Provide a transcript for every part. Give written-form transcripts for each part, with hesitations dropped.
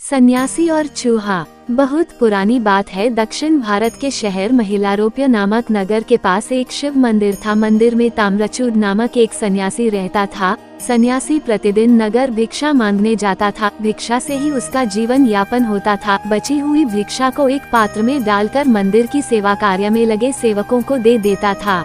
सन्यासी और चूहा। बहुत पुरानी बात है। दक्षिण भारत के शहर महिलारोप्य नामक नगर के पास एक शिव मंदिर था। मंदिर में ताम्रचूड नामक एक सन्यासी रहता था। सन्यासी प्रतिदिन नगर भिक्षा मांगने जाता था। भिक्षा से ही उसका जीवन यापन होता था। बची हुई भिक्षा को एक पात्र में डालकर मंदिर की सेवा कार्य में लगे सेवकों को दे देता था।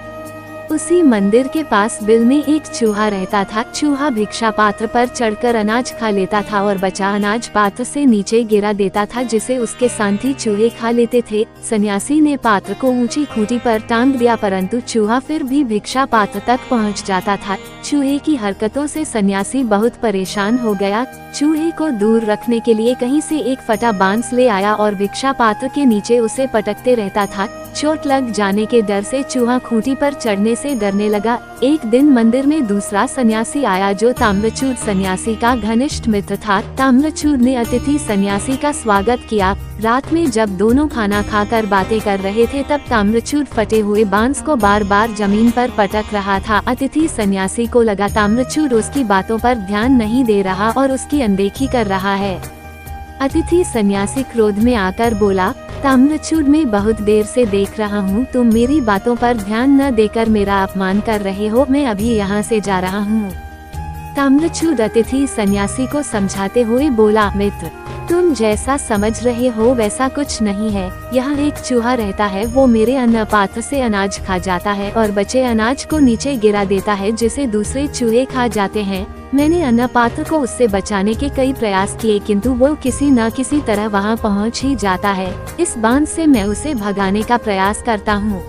उसी मंदिर के पास बिल में एक चूहा रहता था। चूहा भिक्षा पात्र पर चढ़कर अनाज खा लेता था और बचा अनाज पात्र से नीचे गिरा देता था, जिसे उसके साथी चूहे खा लेते थे। सन्यासी ने पात्र को ऊंची खूंटी पर टांग दिया, परंतु चूहा फिर भी भिक्षा पात्र तक पहुंच जाता था। चूहे की हरकतों से सन्यासी बहुत परेशान हो गया। चूहे को दूर रखने के लिए कहीं से एक फटा बांस ले आया और भिक्षा पात्र के नीचे उसे पटकते रहता था। चोट लग जाने के डर से चूहा खूंटी पर चढ़ने से डरने लगा। एक दिन मंदिर में दूसरा सन्यासी आया, जो ताम्रचूड सन्यासी का घनिष्ठ मित्र था। ताम्रचूड ने अतिथि सन्यासी का स्वागत किया। रात में जब दोनों खाना खाकर बातें कर रहे थे, तब ताम्रचूड फटे हुए बांस को बार बार जमीन पर पटक रहा था। अतिथि सन्यासी को लगा ताम्रचूड उसकी बातों पर ध्यान नहीं दे रहा और उसकी अनदेखी कर रहा है। अतिथि सन्यासी क्रोध में आकर बोला, ताम्रचूड, मैं बहुत देर से देख रहा हूँ, तुम मेरी बातों पर ध्यान न देकर मेरा अपमान कर रहे हो। मैं अभी यहाँ से जा रहा हूँ। ताम्रचूड अतिथि सन्यासी को समझाते हुए बोला, मित्र, तुम जैसा समझ रहे हो वैसा कुछ नहीं है। यहाँ एक चूहा रहता है, वो मेरे अन्न पात्र से अनाज खा जाता है और बचे अनाज को नीचे गिरा देता है, जिसे दूसरे चूहे खा जाते हैं। मैंने अन्न पात्र को उससे बचाने के कई प्रयास किए, किंतु वो किसी न किसी तरह वहाँ पहुँच ही जाता है। इस बांध से मैं उसे भगाने का प्रयास करता हूँ।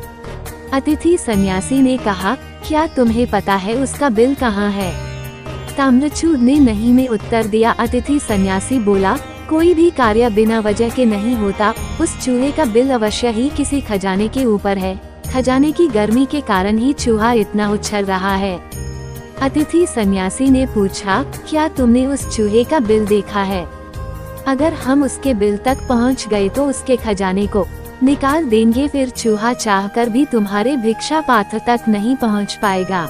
अतिथि सन्यासी ने कहा, क्या तुम्हें पता है उसका बिल कहाँ है? ताम्रचूड ने नहीं में उत्तर दिया। अतिथि सन्यासी बोला, कोई भी कार्य बिना वजह के नहीं होता। उस चूहे का बिल अवश्य ही किसी खजाने के ऊपर है। खजाने की गर्मी के कारण ही चूहा इतना उछल रहा है। अतिथि सन्यासी ने पूछा, क्या तुमने उस चूहे का बिल देखा है? अगर हम उसके बिल तक पहुंच गए तो उसके खजाने को निकाल देंगे, फिर चूहा चाहकर भी तुम्हारे भिक्षा पात्र तक नहीं पहुंच पाएगा।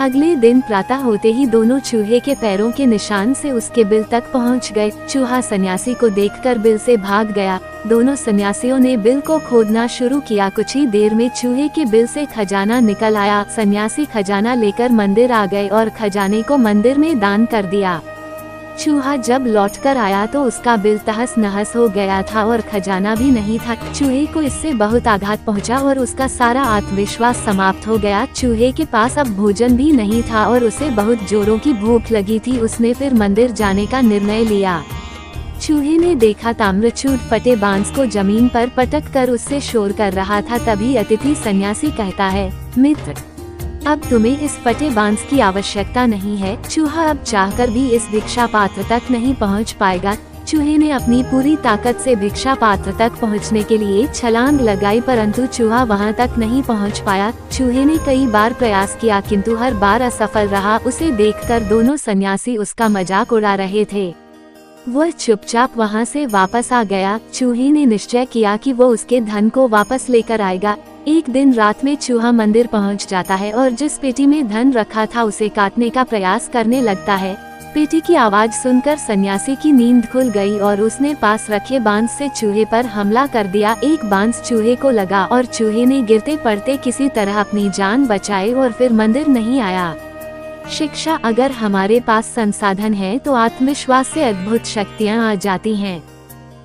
अगले दिन प्रातः होते ही दोनों चूहे के पैरों के निशान से उसके बिल तक पहुंच गए। चूहा सन्यासी को देखकर बिल से भाग गया। दोनों सन्यासियों ने बिल को खोदना शुरू किया। कुछ ही देर में चूहे के बिल से खजाना निकल आया। सन्यासी खजाना लेकर मंदिर आ गए और खजाने को मंदिर में दान कर दिया। चूहा जब लौटकर आया तो उसका बिल तहस नहस हो गया था और खजाना भी नहीं था। चूहे को इससे बहुत आघात पहुंचा और उसका सारा आत्मविश्वास समाप्त हो गया। चूहे के पास अब भोजन भी नहीं था और उसे बहुत जोरों की भूख लगी थी। उसने फिर मंदिर जाने का निर्णय लिया। चूहे ने देखा ताम्रचूड फटे बांस को जमीन पर पटक कर उससे शोर कर रहा था। तभी अतिथि सन्यासी कहता है, मित्र, अब तुम्हें इस फटे बांस की आवश्यकता नहीं है। चूहा अब चाहकर भी इस भिक्षा पात्र तक नहीं पहुंच पाएगा। चूहे ने अपनी पूरी ताकत से भिक्षा पात्र तक पहुंचने के लिए छलांग लगाई, परंतु चूहा वहां तक नहीं पहुंच पाया। चूहे ने कई बार प्रयास किया, किंतु हर बार असफल रहा। उसे देखकर दोनों सन्यासी उसका मजाक उड़ा रहे थे। वह चुपचाप वहां से वापस आ गया। चूहे ने निश्चय किया कि वो उसके धन को वापस लेकर आएगा। एक दिन रात में चूहा मंदिर पहुंच जाता है और जिस पेटी में धन रखा था उसे काटने का प्रयास करने लगता है। पेटी की आवाज सुनकर सन्यासी की नींद खुल गई और उसने पास रखे बांस से चूहे पर हमला कर दिया। एक बांस चूहे को लगा और चूहे ने गिरते पड़ते किसी तरह अपनी जान बचाई और फिर मंदिर नहीं आया। शिक्षा, अगर हमारे पास संसाधन है तो आत्मविश्वास से अद्भुत शक्तियाँ आ जाती हैं।